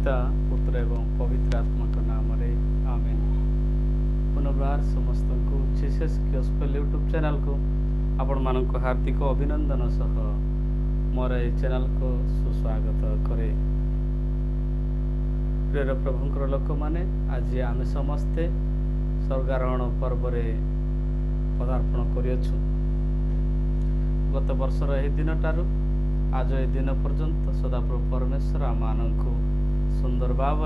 पिता पुत्र एवं पवित्र आत्मा नाम आमेन। पुनर्बार समस्त को जीसस गॉस्पेल यूट्यूब चैनल को आपण मानक हार्दिक अभिनंदन सह मोर ए चैनल को सुस्वागत करे। प्रिय प्रभुंकर लोक माने आज आम समस्ते स्वर्गारोहण पर्व पदार्पण करियछु। गत वर्षर यह दिन ठारू आज ए दिन पर्यंत सदाप्रभु परमेश्वर आम मानक सुंदर भाव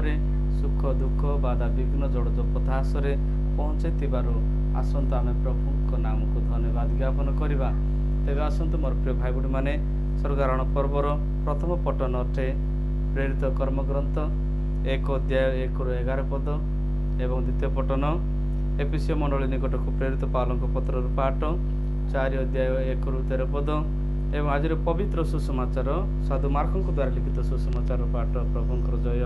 सुख दुख बाधा विघ्न जड़ जपथास पहुँचे आसतु आम प्रभु नाम को धन्यवाद ज्ञापन करवा। तेज आसतु मोर प्रिय भाई भूणी मैंने स्वर्गारोहण पर्वर प्रथम पठन अटे प्रेरित कर्मग्रंथ 1 अध्याय 1-11 पद एवं द्वितीय पठन एफिसियो मंडली निकट को प्रेरित पावलक पत्र पाठ 4 अध्याय 1-13 पद एवं आज पवित्र सुसमाचार साधु मार्को द्वारा लिखित सुसमाचार पाठ। प्रभुंकर जय।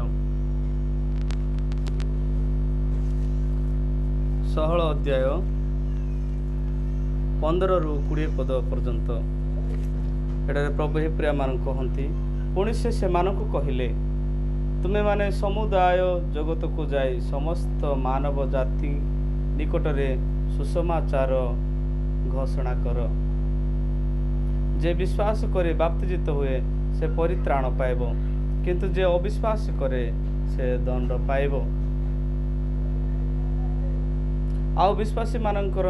16 अध्याय 15-20 पद पर्यंत एटारे प्रभु हे प्रिया मान कहती पुणी से मानक कहले तुमे माने समुदाय जगत को जाई समस्त मानव जाति निकटरे सुसमाचार घोषणा कर। जे विश्वास करे बाप्तिजित हुए से परित्राण पाइब किंतु जे अविश्वास करे से दंड पाइब। आउ विश्वासी मानकर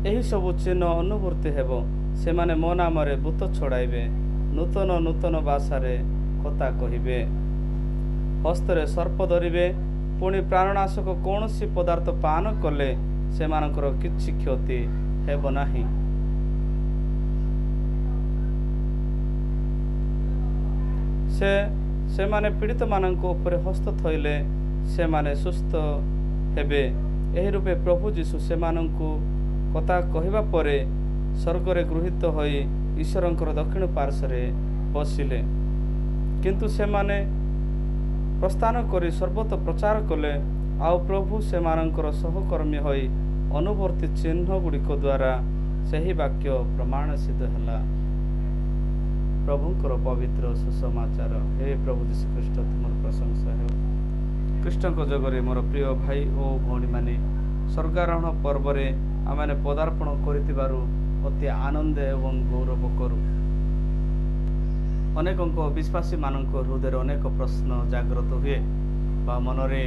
एही सबु चिन्ह अनुभूति हेब से माने मो नाम रे भूत छड़ाइबे नूतन नूतन भाषारे कथा कहिबे हस्तरे सर्प धरिबे पुणी प्राणनाशक कौनसी पदार्थ पान कले से मानकर किछि क्षति हेब नाही। से माने पीड़ित मानक ऊपर हस्त थइले से माने सुस्थ हेबे। एही रूपे प्रभु जीशु से मानकु कथा कहिबा परे स्वर्गरे गृहीत होई ईश्वरंकर दक्षिण पार्श्वरे बसिले किंतु से माने प्रस्थान करी सर्वत्र प्रचार कले। आउ प्रभु से मानकर सहकर्मी होई अनुवर्ती चिन्ह गुड़िक द्वारा सही वाक्य प्रमाण सिद्ध हला। प्रभुंकर पवित्र सुसमाचार। हे प्रभु यीशु ख्रीष्ट तुमर प्रशंसा हो। कृष्ण को जगरे मोर प्रिय भाई ओ भौणी माने स्वर्गारोहण पर्व आमे पदार्पण करितिबारु अति आनंद एवं गौरव करू। अनेक विश्वासी मानक हृदय अनेक प्रश्न जागृत हुए बा मनरे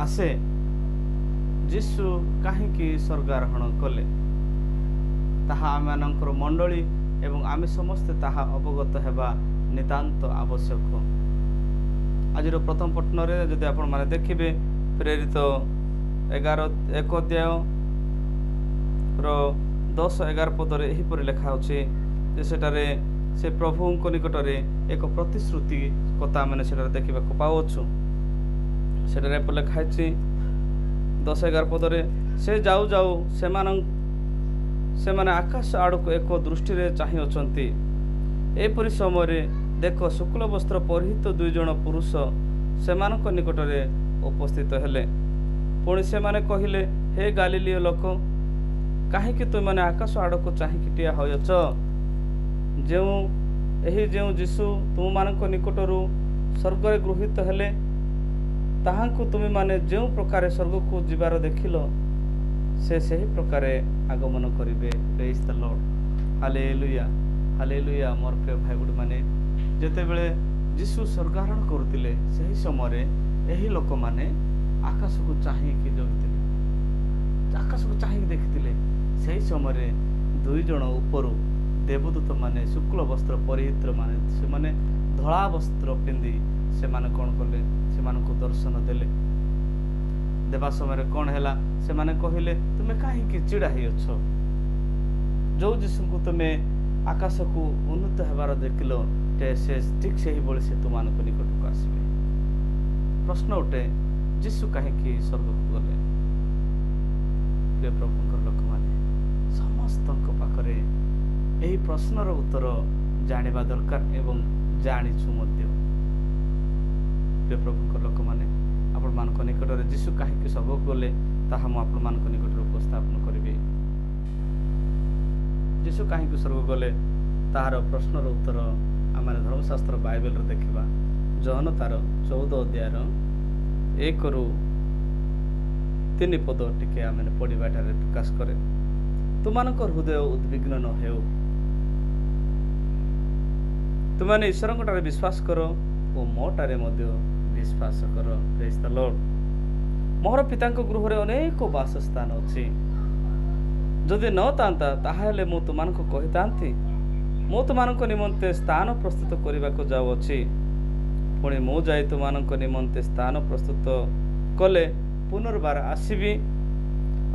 आसे जीशु काहींकि स्वर्गारोहण कले ताहा आमମାନଙ୍କର मंडली एवं आमे समस्ते ताहा अवगत हेबा नितांत आवश्यक। आज प्रथम पठन जदि आपण माने देखिबे प्रेरित 1 अध्याय 10-11 पदरे एहीपरि लिखा होछि जे सेटारे से प्रभुंक निकटरे एक प्रतिश्रुति कथा माने सेटारे देखिबा को पाउछु। सेटारे पर लिखा अछि 10-11 पदरे से जाऊ जाऊ सेमाने आकाश आड़क एक दृष्टि चाहि अछंती। एपरि समय देख शुक्ल वस्त्र परिहित 2 जन पुरुष सेमानक निकटरे उपस्थित हेले। पुणी सेमाने कहिले हे गालिलीय लोक काहेकि तुमने आकाश आड़क चाहि टिया होयछ जेउ जीशु तुम मानक निकटरू स्वर्गरे गृहीत हेले ताहांकु तुम माने जो प्रकार स्वर्ग को जीवार देखिल से सही प्रकार आगमन करिवे। Praise the lord. Hallelujah hallelujah. मोर प्रिय भाई भूणी माने जेते बेले जीशु स्वर्गारोहण करथिले सही समय एही लोक माने आकाश को चाहि कि जगिथिले आकाश को चाहि देखिथिले। सही समय 2 जन ऊपर देवदूत माने शुक्ल वस्त्र परिहित माने से माने धला वस्त्र पिंधि से माने कोन कले से माने को दर्शन देले। देवा समय कौन है से माने कहले तुमे काहे चिड़ा ही अछ जो जीशु को तुमे आकाश को उन्नत हेबार देखिल से ठीक से ही बोले से तुम निकट को आसबे। प्रश्न उठे जीशु काहे स्वर्ग को गले। प्रिय प्रभुंकर लोक माने समस्त पाखरे यही प्रश्नर उत्तर जानिबा दरकार एवं जानिछु मध्य। प्रिय प्रभुंकर लोक माने आपण मानक निकटरे जीशु काहे स्वर्ग गले ताहा मु आपण मानक निकटरे उपस्थापन करिबे। जीशु काहे स्वर्ग गले ताहार प्रश्नर उत्तर आम धर्मशास्त्र बाइबल देखा ଜହନ ତାର 14 ଅଧ୍ୟାୟର 1ରୁ 3 ପଦ ଟିକେ ଆମେ ପଢ଼ିବାଠାରେ ପ୍ରକାଶ କରେ। ତୁମମାନଙ୍କ ହୃଦୟ ଉଦ୍ବିଗ୍ନ ନ ହେଉ, ତୁମମାନେ ଈଶ୍ୱରଙ୍କଠାରେ ବିଶ୍ୱାସ କର ଓ ମୋଠାରେ ମଧ୍ୟ ବିଶ୍ୱାସ କର। ପ୍ରେଜ୍ ଦ ଲର୍ଡ। ମୋର ପିତାଙ୍କ ଗୃହରେ ଅନେକ ବାସସ୍ଥାନ ଅଛି। ଯଦି ନ ଥାନ୍ତା ତାହେଲେ ମୁଁ ତୁମମାନଙ୍କୁ କହିଥାନ୍ତି, ମୁଁ ତୁମମାନଙ୍କ ନିମନ୍ତେ ସ୍ଥାନ ପ୍ରସ୍ତୁତ କରିବାକୁ ଯାଉଅଛି। ପୁଣି ମୁଁ ଯାଇ ତୁମମାନଙ୍କ ନିମନ୍ତେ ସ୍ଥାନ ପ୍ରସ୍ତୁତ କଲେ ପୁନର୍ବାର ଆସିବି,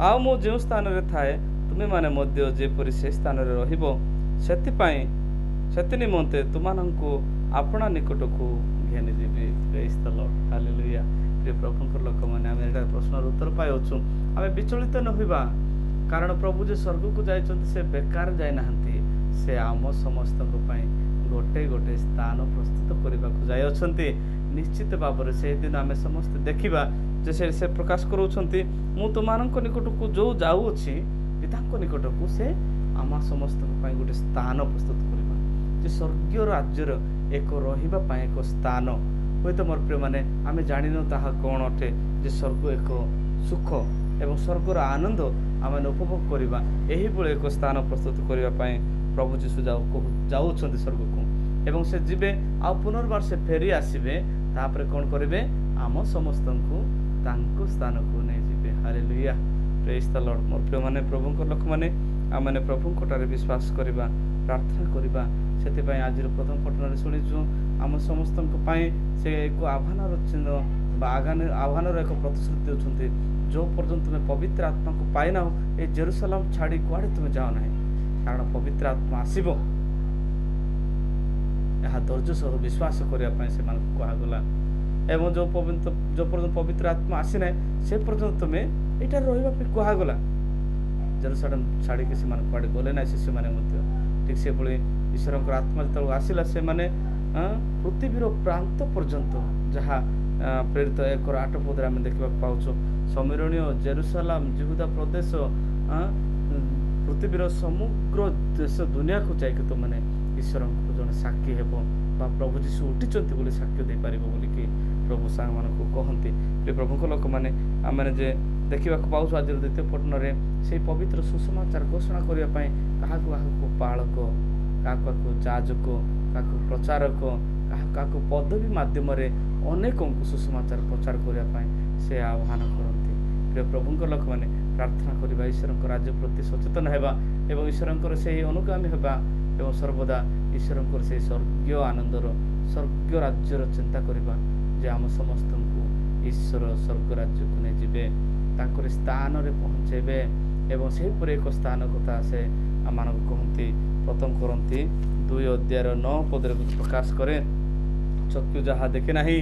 ଆଉ ମୁଁ ଯେଉଁ ସ୍ଥାନରେ ଥାଏ ତୁମେମାନେ ମଧ୍ୟ ଯେପରି ସେ ସ୍ଥାନରେ ରହିବ, ସେଥି ନିମନ୍ତେ ତୁମମାନଙ୍କୁ ଆପଣା ନିକଟକୁ ଘେନିଯିବି। ପ୍ରେଜ୍ ଦ ଲର୍ଡ। ହାଲେଲୁୟା। ପ୍ରିୟ ପ୍ରଭୁଙ୍କର ଲୋକମାନେ, ଆମେ ଏଇଟା ପ୍ରଶ୍ନର ଉତ୍ତର ପାଇଅଛୁ। ଆମେ ବିଚଳିତ ନ ହେବା, କାରଣ ପ୍ରଭୁ ଯେ ସ୍ୱର୍ଗକୁ ଯାଇଛନ୍ତି ସେ ବେକାର ଯାଇନାହାନ୍ତି। ସେ ଆମ ସମସ୍ତଙ୍କ ପାଇଁ ଗୋଟେ ଗୋଟେ ସ୍ଥାନ ପ୍ରସ୍ତୁତ କରିବାକୁ ଯାଇଅଛନ୍ତି। ନିଶ୍ଚିତ ଭାବରେ ସେହିଦିନ ଆମେ ସମସ୍ତେ ଦେଖିବା ଯେ ସେ ପ୍ରକାଶ କରୁଛନ୍ତି, ମୁଁ ତୁମମାନଙ୍କ ନିକଟକୁ ଯେଉଁ ଯାଉଅଛି ପିତାଙ୍କ ନିକଟକୁ, ସେ ଆମ ସମସ୍ତଙ୍କ ପାଇଁ ଗୋଟେ ସ୍ଥାନ ପ୍ରସ୍ତୁତ କରିବା। ଯେ ସ୍ୱର୍ଗୀୟ ରାଜ୍ୟର ଏକ ରହିବା ପାଇଁ ଏକ ସ୍ଥାନ। ହୁଏତ ମୋର ପ୍ରିୟମାନେ ଆମେ ଜାଣିନୁ ତାହା କ'ଣ ଅଟେ। ଯେ ସ୍ୱର୍ଗ ଏକ ସୁଖ ଏବଂ ସ୍ୱର୍ଗର ଆନନ୍ଦ ଆମେ ଉପଭୋଗ କରିବା, ଏହିଭଳି ଏକ ସ୍ଥାନ ପ୍ରସ୍ତୁତ କରିବା ପାଇଁ ପ୍ରଭୁ ଯୀଶୁ ଯାଉଛନ୍ତି ସ୍ୱର୍ଗକୁ। ଏବଂ ସେ ଯିବେ, ଆଉ ପୁନର୍ବାର ସେ ଫେରି ଆସିବେ। ତାପରେ କ'ଣ କରିବେ? ଆମ ସମସ୍ତଙ୍କୁ ତାଙ୍କ ସ୍ଥାନକୁ ନେଇଯିବେ। ହାଲେଲୁୟା। ପ୍ରେଜ୍ ଦ ଲର୍ଡ। ମୋର ପ୍ରିୟମାନେ, ପ୍ରଭୁଙ୍କ ଲୋକମାନେ, ଆମମାନେ ପ୍ରଭୁଙ୍କଠାରେ ବିଶ୍ୱାସ କରିବା, ପ୍ରାର୍ଥନା କରିବା। ସେଥିପାଇଁ ଆଜିର ପ୍ରଥମ ପଠନରେ ଶୁଣିଛୁ, ଆମ ସମସ୍ତଙ୍କ ପାଇଁ ସେ ଏକ ଆହ୍ୱାନର ଚିହ୍ନ ବା ଆହ୍ୱାନର ଏକ ପ୍ରତିଶ୍ରୁତି ଦେଉଛନ୍ତି। ଯେଉଁ ପର୍ଯ୍ୟନ୍ତ ତୁମେ ପବିତ୍ର ଆତ୍ମାକୁ ପାଇନାହ, ଏ ଜେରୁସାଲେମ ଛାଡ଼ି କୁଆଡ଼େ ତୁମେ ଯାଅ ନାହିଁ, କାରଣ ପବିତ୍ର ଆତ୍ମା ଆସିବ। ଏହା ଧୈର୍ଯ୍ୟ ସହ ବିଶ୍ୱାସ କରିବା ପାଇଁ ସେମାନଙ୍କୁ କୁହାଗଲା। ଏବଂ ଯେଉଁ ପର୍ଯ୍ୟନ୍ତ ପବିତ୍ର ଆତ୍ମା ଆସିନାହିଁ ସେ ପର୍ଯ୍ୟନ୍ତ ତୁମେ ଏଇଠାରେ ରହିବା ପାଇଁ କୁହାଗଲା। ଜେରୁସାଲେମ ଛାଡ଼ିକି ସେମାନେ କୁଆଡ଼େ ଗଲେ ନାହିଁ। ଶିଶୁମାନେ ମଧ୍ୟ ଠିକ୍ ସେଭଳି ଈଶ୍ୱରଙ୍କର ଆତ୍ମା ଯେତେବେଳେ ଆସିଲା, ସେମାନେ ପୃଥିବୀର ପ୍ରାନ୍ତ ପର୍ଯ୍ୟନ୍ତ, ଯାହା ପ୍ରେରିତ 1:8 ପଦରେ ଆମେ ଦେଖିବାକୁ ପାଉଛୁ, ସମରଣୀୟ ଜେରୁସାଲେମ, ଜିହୁଦା ପ୍ରଦେଶ, ପୃଥିବୀର ସମଗ୍ର ଦେଶ ଦୁନିଆକୁ ଯାଇକି ତୁମମାନେ ଈଶ୍ୱରଙ୍କର ଜଣେ ସାକ୍ଷୀ ହେବ, ବା ପ୍ରଭୁ ଯୀଶୁ ଉଠିଛନ୍ତି ବୋଲି ସାକ୍ଷ୍ୟ ଦେଇପାରିବ ବୋଲିକି ପ୍ରଭୁ ସାଙ୍ଗମାନଙ୍କୁ କହନ୍ତି। ପ୍ରଭୁଙ୍କ ଲୋକମାନେ, ଆମେ ଯେ ଦେଖିବାକୁ ପାଉଛୁ ଆଜିର ଦ୍ୱିତୀୟ ପଠନରେ, ସେହି ପବିତ୍ର ସୁସମାଚାର ଘୋଷଣା କରିବା ପାଇଁ କାହାକୁ କାହାକୁ ପାଳକ, କାହାକୁ କାହାକୁ ଯାଜକ, କାହାକୁ ପ୍ରଚାରକ, କାହାକୁ ପଦବୀ ମାଧ୍ୟମରେ ଅନେକଙ୍କୁ ସୁସମାଚାର ପ୍ରଚାର କରିବା ପାଇଁ ସେ ଆହ୍ୱାନ କରନ୍ତି। ପ୍ରିୟ ପ୍ରଭୁଙ୍କ ଲୋକମାନେ, ପ୍ରାର୍ଥନା କରିବା, ଈଶ୍ୱରଙ୍କ ରାଜ୍ୟ ପ୍ରତି ସଚେତନ ହେବା ଏବଂ ଈଶ୍ୱରଙ୍କର ସେହି ଅନୁଗାମୀ ହେବା ଏବଂ ସର୍ବଦା ଈଶ୍ୱରଙ୍କର ସେହି ସ୍ୱର୍ଗୀୟ ଆନନ୍ଦର, ସ୍ୱର୍ଗୀୟ ରାଜ୍ୟର ଚିନ୍ତା କରିବା ଯେ ଆମ ସମସ୍ତଙ୍କୁ ଈଶ୍ୱର ସ୍ୱର୍ଗ ରାଜ୍ୟକୁ ନେଇଯିବେ, ତାଙ୍କର ସ୍ଥାନରେ ପହଞ୍ଚାଇବେ। ଏବଂ ସେହିପରି ଏକ ସ୍ଥାନ କଥା ସେ ଆମମାନଙ୍କୁ କହନ୍ତି। ପ୍ରଥମ କରନ୍ତି 2:9 ପଦରେ ପ୍ରକାଶ କରେ, ଚକ୍ଷୁ ଯାହା ଦେଖି ନାହିଁ,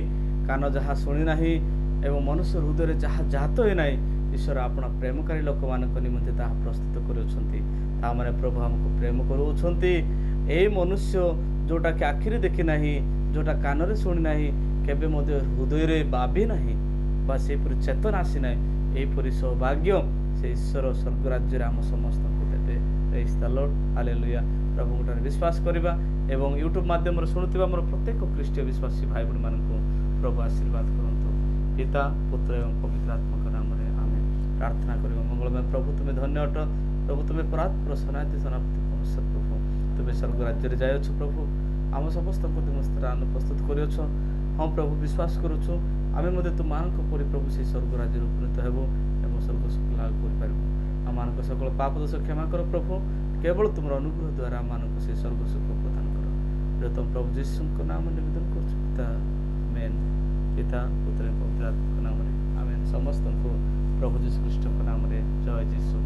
କାନ ଯାହା ଶୁଣି ନାହିଁ ଏବଂ ମନୁଷ୍ୟ ହୃଦୟରେ ଯାହା ଜାତ ହୋଇନାହିଁ, ଈଶ୍ୱର ଆପଣ ପ୍ରେମକାରୀ ଲୋକମାନଙ୍କ ନିମନ୍ତେ ତାହା ପ୍ରସ୍ତୁତ କରୁଅଛନ୍ତି। ତାମାନେ ପ୍ରଭୁ ଆମକୁ ପ୍ରେମ କରୁଅଛନ୍ତି। ଏଇ ମନୁଷ୍ୟ ଯେଉଁଟାକି ଆଖିରେ ଦେଖି ନାହିଁ, ଯେଉଁଟା କାନରେ ଶୁଣି ନାହିଁ, କେବେ ମଧ୍ୟ ହୃଦୟରେ ଭାବି ନାହିଁ ବା ସେହିପରି ଚେତନା ଆସିନାହିଁ, ଏହିପରି ସୌଭାଗ୍ୟ ସେ ଈଶ୍ୱର ସ୍ୱର୍ଗ ରାଜ୍ୟରେ ଆମ ସମସ୍ତଙ୍କୁ ଦେବେ। ପ୍ରେଜ୍ ଦ ଲର୍ଡ। ହାଲେଲୁୟା। ପ୍ରଭୁଙ୍କଠାରେ ବିଶ୍ୱାସ କରିବା ଏବଂ ୟୁଟ୍ୟୁବ୍ ମାଧ୍ୟମରେ ଶୁଣୁଥିବା ଆମର ପ୍ରତ୍ୟେକ ଖ୍ରୀଷ୍ଟୀୟ ବିଶ୍ୱାସୀ ଭାଇ ଭଉଣୀମାନଙ୍କୁ ପ୍ରଭୁ ଆଶୀର୍ବାଦ କରନ୍ତୁ। ପିତା, ପୁତ୍ର ଏବଂ ପବିତ୍ର ଆତ୍ମାଙ୍କ ନାମରେ ଆମେ ପ୍ରାର୍ଥନା କରିବା। ମଙ୍ଗଳମୟ ପ୍ରଭୁ, ତୁମେ ଧନ୍ୟ ଅଟ। ପ୍ରଭୁ ତୁମେ ପରାତ୍ପର ସନାତି ସନାପତି ମନୁଷ୍ୟ ପ୍ରଭୁ, ତୁମେ ସ୍ୱର୍ଗ ରାଜ୍ୟରେ ଯାଇଅଛ। ପ୍ରଭୁ ଆମ ସମସ୍ତଙ୍କୁ ତୁମ ସ୍ଥାନ ପ୍ରସ୍ତୁତ କରିଅଛ। ହଁ ପ୍ରଭୁ, ବିଶ୍ୱାସ କରୁଛୁ ଆମେ ମଧ୍ୟ ତୁମମାନଙ୍କ ପରି ପ୍ରଭୁ ସେହି ସ୍ୱର୍ଗ ରାଜ୍ୟରେ ଉପନୀତ ହେବୁ ଏବଂ ସ୍ୱର୍ଗ ସୁଖ ଲାଭ କରିପାରିବୁ। ଆମମାନଙ୍କ ସକଳ ପାପ ଦୋଷ କ୍ଷମା କର ପ୍ରଭୁ। କେବଳ ତୁମର ଅନୁଗ୍ରହ ଦ୍ୱାରା ଆମମାନଙ୍କୁ ସେହି ସ୍ୱର୍ଗ ସୁଖ ପ୍ରଦାନ କର। ପ୍ରିୟତମ ପ୍ରଭୁ ଯୀଶୁଙ୍କ ନାମ ନିବେଦନ କରୁଛୁ ପିତା। ଆମେନ୍। ପିତା, ପୁତ୍ର ଏବଂ ପବିତ୍ର ଆତ୍ମାଙ୍କ ନାମରେ ଆମେନ୍। ସମସ୍ତଙ୍କୁ ପ୍ରଭୁ ଯୀଶୁ ଖ୍ରୀଷ୍ଟଙ୍କ ନାମରେ ଜୟ ଯୀଶୁ।